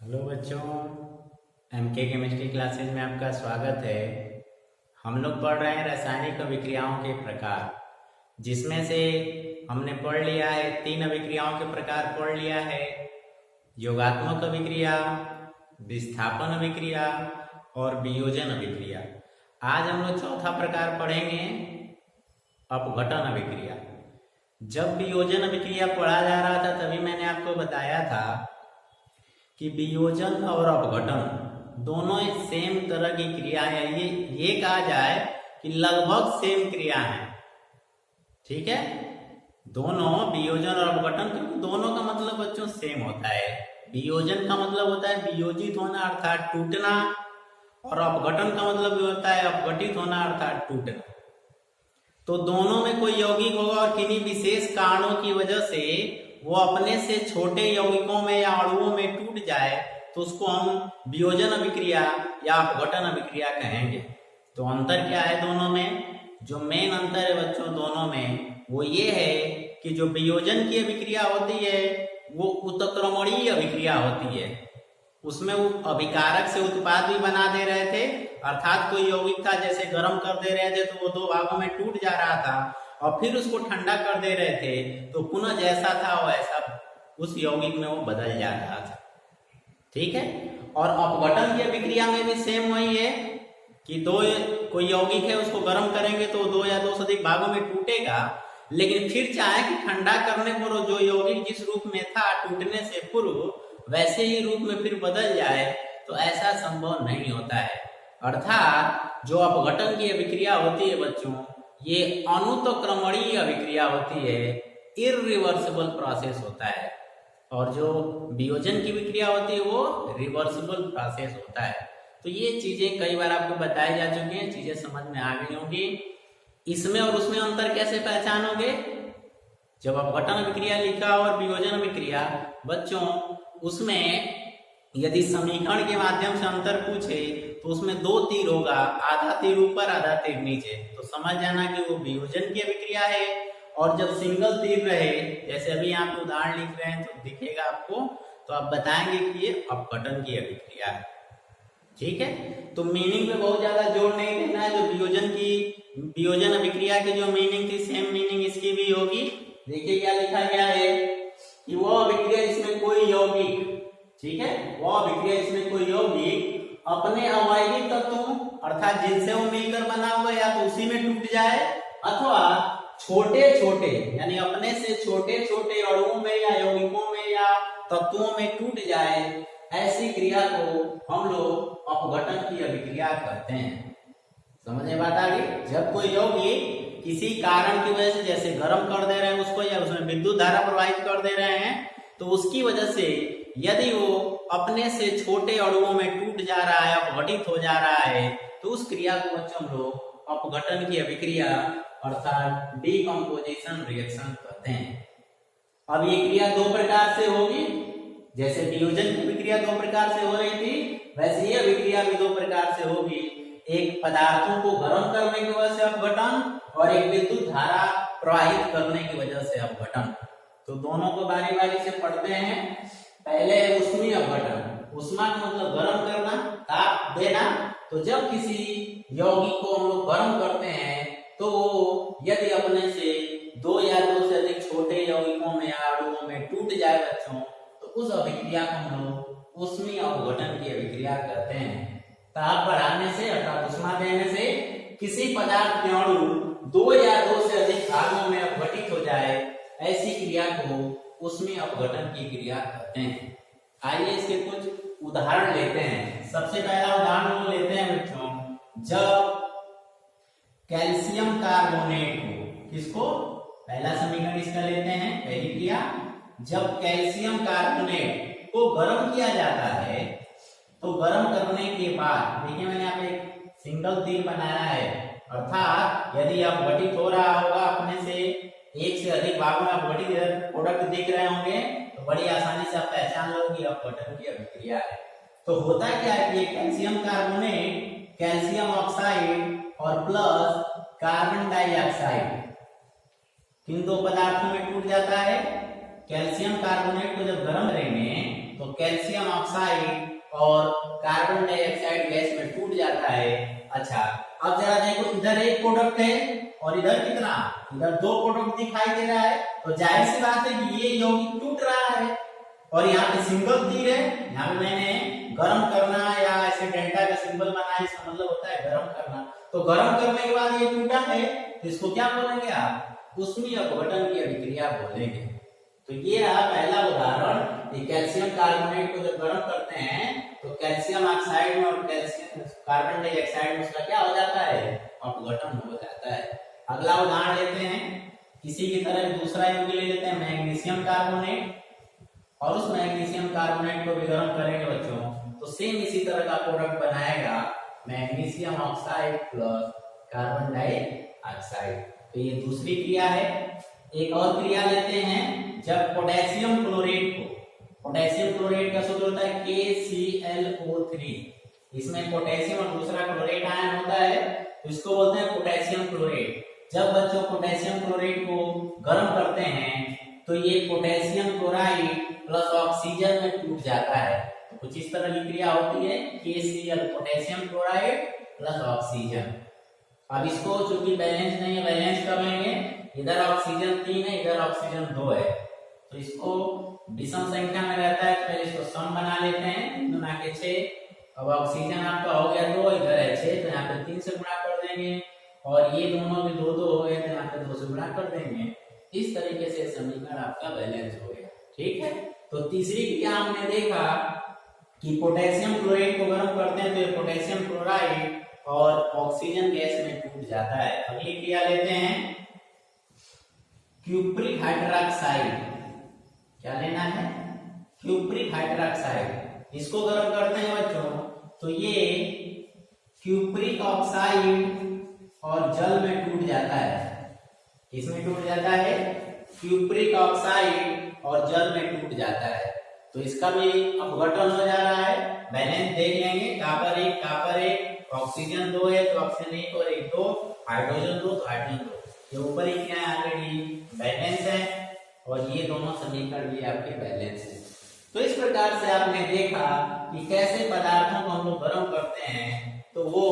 Hello बच्चों, MK chemistry classes में आपका स्वागत है। हम लोग पढ़ रहे हैं रासायनिक अभिक्रियाओं के प्रकार, जिसमें से हमने पढ़ लिया है 3 अभिक्रियाओं के प्रकार पढ़ लिया है। योगात्मक अभिक्रिया, विस्थापन अभिक्रिया और वियोजन अभिक्रिया। आज हम लोग चौथा प्रकार पढ़ेंगे, अपघटन अभिक्रिया। जब वियोजन अभिक्रिया पढ़ा जा रहा था तभी मैंने आपको बताया था कि वियोजन और अपघटन दोनों सेम तरह की क्रिया है। ये कहा जाए कि लगभग सेम क्रिया है। ठीक है, दोनों वियोजन और अपघटन, क्योंकि दोनों का मतलब बच्चों सेम होता है। वियोजन का मतलब होता है वियोजित होना अर्थात टूटना, और अपघटन का मतलब होता है अपघटित होना अर्थात टूटना। तो दोनों में कोई यौगिक होगा और किन्हीं विशेष कारणों की वजह से वो अपने से छोटे यौगिकों में या अणुओं में टूट जाए तो उसको हम वियोजन अभिक्रिया या अपघटन अभिक्रिया कहेंगे। तो अंतर क्या है दोनों में? जो मेन अंतर है बच्चों दोनों में वो ये है कि जो वियोजन की अभिक्रिया होती है वो उत्क्रमणीय अभिक्रिया होती है। उसमें वो अभिकारक से उत्पाद भी बना दे रहे थे, अर्थात कोई यौगिक था जैसे गर्म कर दे रहे थे तो वो 2 भागों में टूट जा रहा था, और फिर उसको ठंडा कर दे रहे थे तो पुनः जैसा था वैसा उस यौगिक में वो बदल जा रहा था। ठीक है, और अपघटन की अभिक्रिया में भी सेम वही है कि कोई यौगिक है उसको गर्म करेंगे तो 2 या 2 से अधिक भागों में टूटेगा, लेकिन फिर चाहे कि ठंडा करने पर जो यौगिक जिस रूप में था टूटने से पूर्व वैसे ही रूप में फिर बदल जाए, तो ऐसा संभव नहीं होता है। अर्थात जो अपघटन की अभिक्रिया होती है बच्चों, ये अनुत्क्रमणीय अभिक्रिया होती है, इरिवर्सिबल प्रोसेस होता है, और जो वियोजन की अभिक्रिया होती है वो रिवर्सिबल प्रोसेस होता है। तो ये चीजें कई बार आपको बताई जा चुकी हैं, चीजें समझ में आ गई होंगी। इसमें और उसमें अंतर कैसे पहचानोगे? जब अपघटन अभिक्रिया लिखा और वियोजन अभिक्रिया, बच्चों उसमें यदि समीकरण के माध्यम से अंतर पूछे तो उसमें 2 तीर होगा, आधा तीर ऊपर आधा तीर नीचे, तो समझ जाना कि वो वियोजन की अभिक्रिया है। और जब सिंगल तीर रहे, जैसे अभी यहाँ पे उदाहरण लिख रहे हैं तो दिखेगा आपको, तो आप बताएंगे कि ये अपघटन की अभिक्रिया है। ठीक है, तो मीनिंग पे बहुत ज्यादा जोर नहीं देना है। जो वियोजन अभिक्रिया की जो मीनिंग थी सेम मीनिंग इसकी भी होगी। देखिए क्या लिखा गया है कि वो अभिक्रिया जिसमें कोई यौगिक, ठीक है, वो अभिक्रिया जिसमें कोई यौगिक अपने अवयवी तत्वों अर्थात जिनसे वो मिलकर बना हुआ या तो उसी में टूट जाए, अथवा छोटे छोटे यानी अपने से छोटे छोटे अणुओं में या यौगिकों में या तत्वों में टूट जाए, ऐसी क्रिया को हम लोग अपघटन की अभिक्रिया कहते हैं। समझ में बात आ गई? जब कोई यौगिक किसी कारण की वजह से जैसे गर्म कर दे रहे हैं उसको, या उसमें विद्युत धारा प्रवाहित कर दे रहे हैं, तो उसकी वजह से यदि वो अपने से छोटे अणुओं में टूट जा रहा है, अपघटित हो जा रहा है, तो उस क्रिया को बच्चों हम लोग अपघटन की अभिक्रिया अर्थात डीकम्पोजिशन रिएक्शन कहते हैं। अब ये क्रिया 2 प्रकार से होगी। जैसे वियोजन की अभिक्रिया 2 प्रकार से हो रही थी, वैसे ये अभिक्रिया भी 2 प्रकार से होगी। एक पदार्थों को गर्म करने की वजह से अपघटन, और एक विद्युत धारा प्रवाहित करने की वजह से अपघटन। तो दोनों को बारी बारी से पढ़ते हैं। पहले ऊष्मीय अपघटन। ऊष्मा का मतलब गर्म करना, ताप देना। तो जब किसी यौगिक को हम लोग गर्म करते हैं तो यदि अपने से 2 या 2 से अधिक छोटे यौगिकों में या अणुओं में टूट जाए बच्चों, तो उस अभिक्रिया को हम लोग ऊष्मीय अपघटन की अभिक्रिया कहते हैं। ताप बढ़ाने से अर्थात ऊष्मा देने से किसी पदार्थ के अणु 2 या 2 से अधिक भागों में अपघटित हो जाए, ऐसी क्रिया को ऊष्मीय अपघटन की क्रिया कहते हैं। आइए इसके कुछ उदाहरण लेते हैं। सबसे पहला उदाहरण लेते हैं बच्चों, जब कैल्शियम कार्बोनेट को, किसको, पहला समीकरण इसका लेते हैं, पहली क्रिया, जब कैल्शियम कार्बोनेट को गर्म किया जाता है तो गर्म करने के बाद, देखिए मैंने यहाँ पे एक सिंगल तीर बनाया है, अर्थात यदि अपघटित हो रहा होगा अपने से 1 से अधिक भागों में अपघटित प्रोडक्ट दिख रहे होंगे, तो बड़ी आसानी से आप पहचान लो कि अपघटन की अभिक्रिया है। तो होता क्या है कि कैल्शियम कार्बोनेट कैल्शियम ऑक्साइड और प्लस कार्बन डाइऑक्साइड किन 2 पदार्थों में टूट जाता है? कैल्शियम कार्बोनेट को जब गर्म करेंगे तो कैल्शियम ऑक्साइड और कार्बन डाइऑक्साइड गैस में टूट जाता है। अच्छा, अब जरा देखो, इधर एक प्रोडक्ट है और इधर कितना, इधर दो प्रोडक्ट दिखाई दे रहा है, तो जाहिर सी बात है कि ये यौगिक टूट रहा है। और यहाँ पे सिंगल तीर है, यहाँ पे मैंने गर्म करना या ऐसे डेल्टा का सिंबल बनाया, इसका मतलब होता है गर्म करना। तो गर्म करने के बाद ये टूटा है, तो इसको क्या बोलेंगे आप, ऊष्मीय अपघटन की अभिक्रिया बोलेंगे। तो ये रहा पहला उदाहरण। ये कैल्शियम कार्बोनेट को जब गर्म करते हैं तो कैल्शियम ऑक्साइड में और कैल्शियम कार्बन डाइऑक्साइड में उसका क्या हो जाता है, अपघटन हो जाता है। अगला उदाहरण लेते हैं, इसी की तरह दूसरा यौगिक ले लेते हैं, मैग्नीशियम कार्बोनेट, और उस मैग्नीशियम कार्बोनेट को भी गर्म करेंगे बच्चों, तो सेम इसी तरह का प्रोडक्ट बनाएगा, magnesium oxide plus carbon dioxide. तो ये दूसरी क्रिया है। एक और क्रिया लेते हैं, जब पोटेशियम क्लोरेट को, पोटेशियम क्लोरेट का सूत्र होता है KClO3, इसमें पोटेशियम और दूसरा क्लोरेट आयन होता है, तो इसको बोलते हैं पोटेशियम क्लोरेट। जब बच्चों पोटेशियम क्लोरेट को गर्म करते हैं तो ये पोटेशियम क्लोराइड प्लस ऑक्सीजन में टूट जाता है। तो कुछ इस तरह की क्रिया होती है, KCl potassium chloride plus oxygen. अब इसको चूंकि बैलेंस नहीं है, बैलेंस कर लेंगे, इधर ऑक्सीजन 3 है, इधर ऑक्सीजन 2 है, तो इसको विषम संख्या में रहता है, तो पहले इसको सम बना लेते हैं, 2 के 6। अब ऑक्सीजन आपका हो गया 2, इधर है 6, तो यहाँ पे 3 से गुणा कर देंगे, और ये दोनों भी 2-2 हो गए, तो यहाँ पे 2 से गुणा कर देंगे। इस तरीके से समीकरण आपका बैलेंस हो गया। ठीक है, तो तीसरी क्रिया हमने देखा कि पोटेशियम क्लोराइड को गर्म करते हैं तो ये पोटेशियम क्लोराइड और ऑक्सीजन गैस में टूट जाता है। अगली क्रिया लेते हैं, क्यूप्रिक हाइड्रोक्साइड। क्या लेना है, क्यूप्रिक हाइड्रोक्साइड। इसको गर्म करते हैं बच्चों, तो ये क्यूप्रिक ऑक्साइड और जल में टूट जाता है। इसमें टूट जाता है, क्यूप्रिक ऑक्साइड और जल में टूट जाता है, तो इसका भी अपघटन हो जा रहा है। बैलेंस देख लेंगे, कॉपर 1, ऑक्सीजन 2 है, तो ऑक्सीजन 1 और 1 2, हाइड्रोजन 2 तो हाइड्रोजन 2। ये ऊपर ही क्या है, ऑलरेडी बैलेंस है, और ये दोनों समीकरण भी आपके बैलेंस है। तो इस प्रकार से आपने देखा कि कैसे पदार्थों को हम लोग गर्म करते हैं तो वो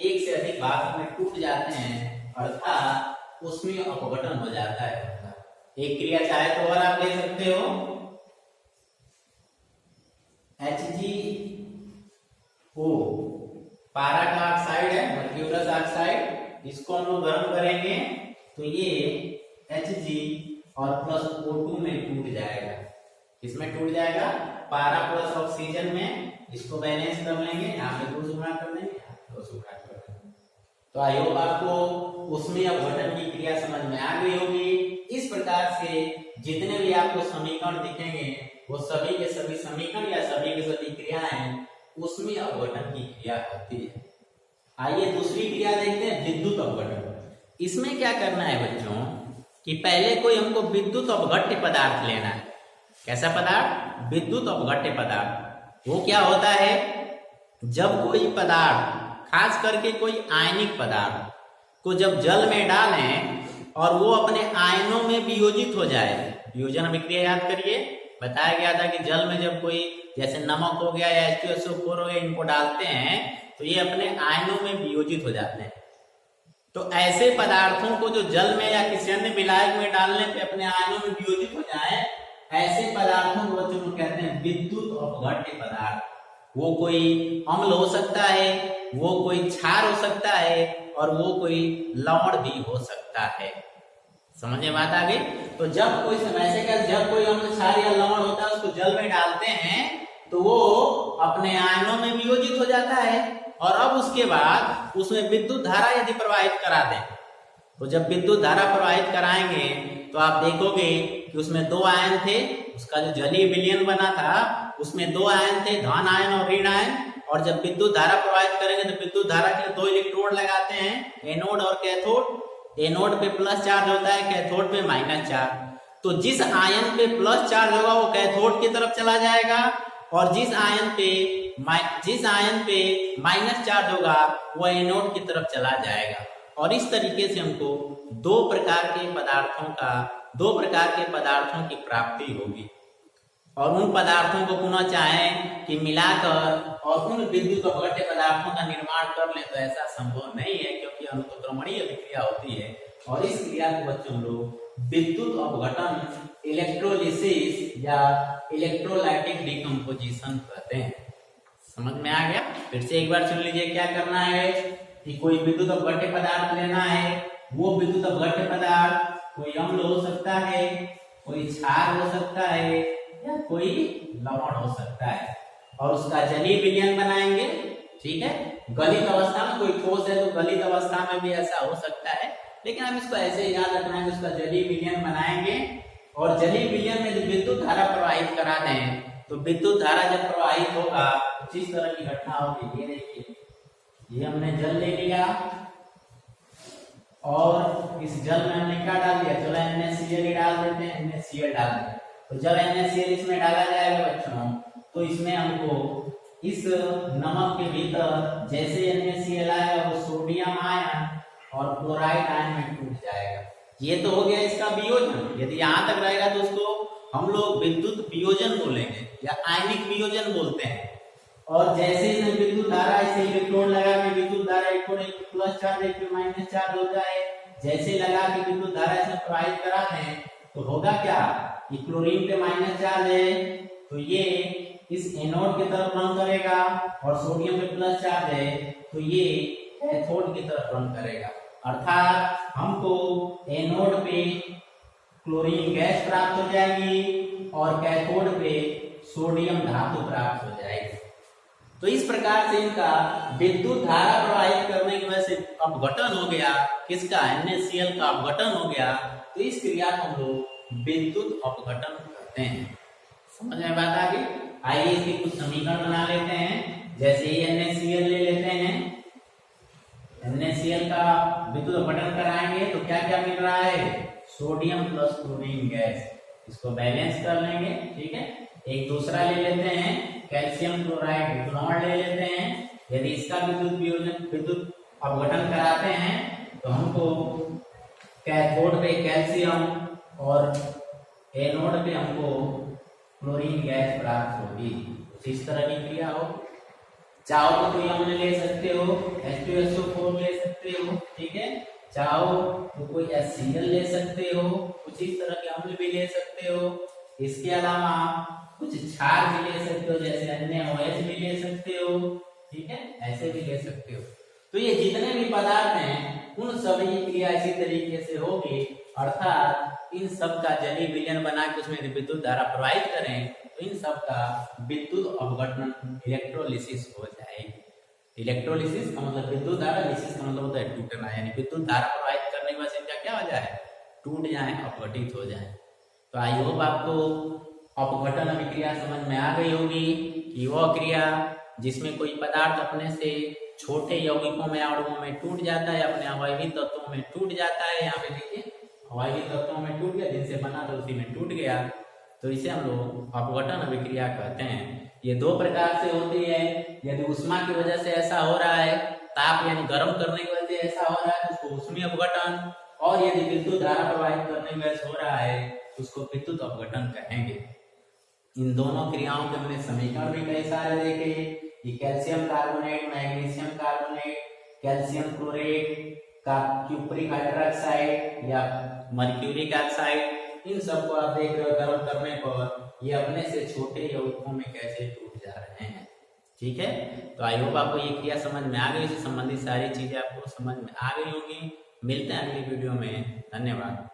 एक से अधिक भाग में टूट जाते हैं, अर्थात उसमें अपघटन हो जाता है। एक क्रिया चाहे तो और आप ले सकते हो, HgO, पारा का ऑक्साइड है, मर्क्यूरस ऑक्साइड, इसको हम लोग गर्म करेंगे तो ये Hg और प्लस O2 में टूट जाएगा। इसमें टूट जाएगा, पारा प्लस ऑक्सीजन में, इसको बैलेंस कर लेंगे, यहाँ पे 2 से गुणा कर देंगे, 2 से गुणा कर देंगे। तो आई होप आपको उसमें अपघटन की क्रिया समझ में आ गई होगी। इस प्रकार से जितने भी आपको समीकरण दिखेंगे वो सभी के सभी समीकरण या सभी के सभी क्रियाएं उसमें अपघटन की क्रिया होती है। आइए दूसरी क्रिया देखते हैं, विद्युत अपघटन। इसमें क्या करना है बच्चों कि पहले कोई हमको विद्युत अपघट्य पदार्थ लेना है। कैसा पदार्थ, विद्युत अपघट्य पदार्थ। वो क्या होता है, जब कोई पदार्थ, खास करके कोई आयनिक पदार्थ को जब जल में डालें और वो अपने आयनों में वियोजित हो जाए, वियोजन अभिक्रिया याद करिए, बताया गया था कि जल में जब कोई जैसे नमक हो गया या H2SO4 हो गया, इनको डालते हैं तो ये अपने आयनों में वियोजित हो जाते हैं। तो ऐसे पदार्थों को जो जल में या किसी अन्य विलायक में डालने पे अपने आयनों में वियोजित हो जाए, ऐसे पदार्थों को बच्चों को कहते हैं विद्युत अपघट्य पदार्थ। वो कोई अम्ल हो सकता है, वो कोई क्षार हो सकता है, और वो कोई लवण भी हो सकता है। समझ में बात आ गई। तो जब कोई वैसे क्या, जब कोई अम्ल, क्षार या लवण होता है उसको जल में डालते हैं तो वो अपने आयनों में वियोजित हो जाता है, और अब उसके बाद उसमें विद्युत धारा यदि प्रवाहित करा दें, तो जब विद्युत धारा प्रवाहित कराएंगे तो आप देखोगे कि उसमें 2 आयन थे, उसका जो जलीय विलयन बना था उसमें 2 आयन थे, धन आयन और ऋण आयन। और जब विद्युत धारा प्रवाहित करेंगे तो विद्युत धारा के लिए 2 इलेक्ट्रोड लगाते हैं, एनोड और कैथोड। एनोड पे प्लस चार्ज होता है, कैथोड पे माइनस चार्ज। तो जिस आयन पे प्लस चार्ज होगा वो कैथोड की तरफ चला जाएगा, और जिस आयन पे माइनस चार्ज होगा वो एनोड की तरफ चला जाएगा। और इस तरीके से हमको 2 प्रकार के पदार्थों की प्राप्ति होगी। और उन पदार्थों को पुनः चाहें कि मिलाकर और उन विद्युत अपघट्य पदार्थों का निर्माण कर लें, तो ऐसा संभव नहीं है, क्योंकि अनुत्क्रमणीय विक्रिया होती है। और इस क्रिया को बच्चों हम लोग विद्युत अपघटन, इलेक्ट्रोलिसिस या इलेक्ट्रोलाइटिक डिकम्पोजिशन कहते हैं। समझ में आ गया? फिर से एक बार सुन लीजिए, क्या करना है कि कोई विद्युत अपघट्य पदार्थ लेना है। वो विद्युत अपघट्य पदार्थ कोई अम्ल हो सकता है, कोई क्षार हो सकता है, या कोई लवण हो सकता है, और उसका जलीय विलयन बनाएंगे। ठीक है, गलित अवस्था में कोई ठोस है तो गलित अवस्था में भी ऐसा हो सकता है, लेकिन हम इसको ऐसे याद रखना है कि उसका जलीय विलयन बनाएंगे। और जलीय विलयन में जो विद्युत धारा प्रवाहित करा दें, तो विद्युत धारा जब प्रवाहित होगा तो इस तरह की घटना होगी। ये देखिए, ये हमने जल ले लिया और इस जल में हमने क्या डाल दिया, चलो NaCl ही डाल देते हैं, NaCl डाल देते हैं। तो जब NaCl इसमें डाला जाएगा बच्चों, तो इसमें हमको इस नमक के भीतर जैसे NaCl आएगा वो सोडियम आयन और क्लोराइड आयन में टूट जाएगा। ये तो हो गया इसका वियोजन। यदि यहाँ तक रहेगा तो उसको हम लोग विद्युत वियोजन बोलेंगे या आयनिक वियोजन बोलते हैं। और जैसे इसमें विद्युत धारा, इसे इलेक्ट्रोड लगा के विद्युत धारा एक प्लस चार्ज एक माइनस चार्ज हो जाए, जैसे लगा के विद्युत धारा इसमें प्रवाहित करा दें, तो होगा क्या, ये क्लोरीन पे माइनस चार्ज है तो ये इस एनोड की तरफ रन करेगा, और सोडियम पे प्लस चार्ज है तो ये कैथोड की तरफ रन करेगा। अर्थात हमको एनोड पे क्लोरीन गैस प्राप्त हो जाएगी और कैथोड पे सोडियम धातु प्राप्त हो जाएगी। तो इस प्रकार से इनका विद्युत धारा प्रवाहित करने की वजह से अपघटन हो गया। किसका? NaCl का अपघटन हो गया। तो इस क्रिया को हम लोग विद्युत अपघटन कहते हैं। समझ में बात आ गई? आइए इसके कुछ समीकरण बना लेते हैं। जैसे ही NaCl ले लेते हैं, NaCl का विद्युत अपघटन कराएंगे तो क्या क्या मिल रहा है, सोडियम प्लस क्लोरीन गैस। इसको बैलेंस कर लेंगे। ठीक है, एक दूसरा ले लेते हैं कैल्शियम क्लोराइड लवण ले लेते हैं। यदि इसका विद्युत अपघटन कराते हैं तो हमको कैथोड पे कैल्शियम और एनोड पे हमको क्लोरीन गैस प्राप्त होगी। इस तरह की क्रिया हो। चाहो तो कोई अम्ल ले सकते हो, H2SO4 ले सकते हो। ठीक है, चाहो तो कोई HCl ले सकते हो, कुछ इस तरह के अम्ल भी ले सकते हो। इसके अलावा कुछ क्षार भी ले सकते हो, जैसे NaOH भी ले सकते हो। ठीक है, ऐसे भी ले सकते हो। तो ये जितने भी पदार्थ हैं उन सभी की क्रिया इसी तरीके से होगी। अर्थात इन सब का जलीय विलयन बना के उसमें विद्युत धारा प्रवाहित करें तो इन सब का विद्युत अपघटन इलेक्ट्रोलिसिस हो जाएगी। इलेक्ट्रोलिसिस का मतलब विद्युत धारा, लिसिस का मतलब होता है टूटना, यानी विद्युत धारा प्रवाहित करने की वजह से इनका क्या हो जाए, टूट जाए, अपघटित हो जाए। तो आई होप आपको अपघटन अभिक्रिया समझ में आ गई होगी कि वह क्रिया जिसमें कोई पदार्थ अपने से छोटे यौगिकों में अणुओं में टूट जाता है, अपने अवयवी तत्वों में टूट जाता है। यहाँ पे देखिए अवयवी तत्वों में टूट गया, जिनसे बना था उसी में टूट गया, तो इसे हम लोग अपघटन अभिक्रिया कहते हैं। ये दो प्रकार से होती है। यदि उष्मा की वजह से ऐसा हो रहा है, ताप यानी गर्म करने की वजह से ऐसा हो रहा है तो उसको ऊष्मीय अपघटन, और यदि विद्युत धारा प्रवाहित करने की वजह से हो रहा है तो उसको विद्युत अपघटन कहेंगे। इन दोनों क्रियाओं के हमने समीकरण भी कई सारे देखे, ये calcium carbonate, magnesium carbonate, calcium chlorate का क्यूप्रिक हाइड्रोक्साइड या मर्क्यूरिक ऑक्साइड, इन सबको आप देख रहे हो गर्म करने पर ये अपने से छोटे यौगिकों में कैसे टूट जा रहे हैं। ठीक है, तो आई होप आपको ये क्रिया समझ में आ गई, इससे संबंधित सारी चीजें आपको समझ में आ गई होंगी। मिलते हैं अगली वीडियो में। धन्यवाद।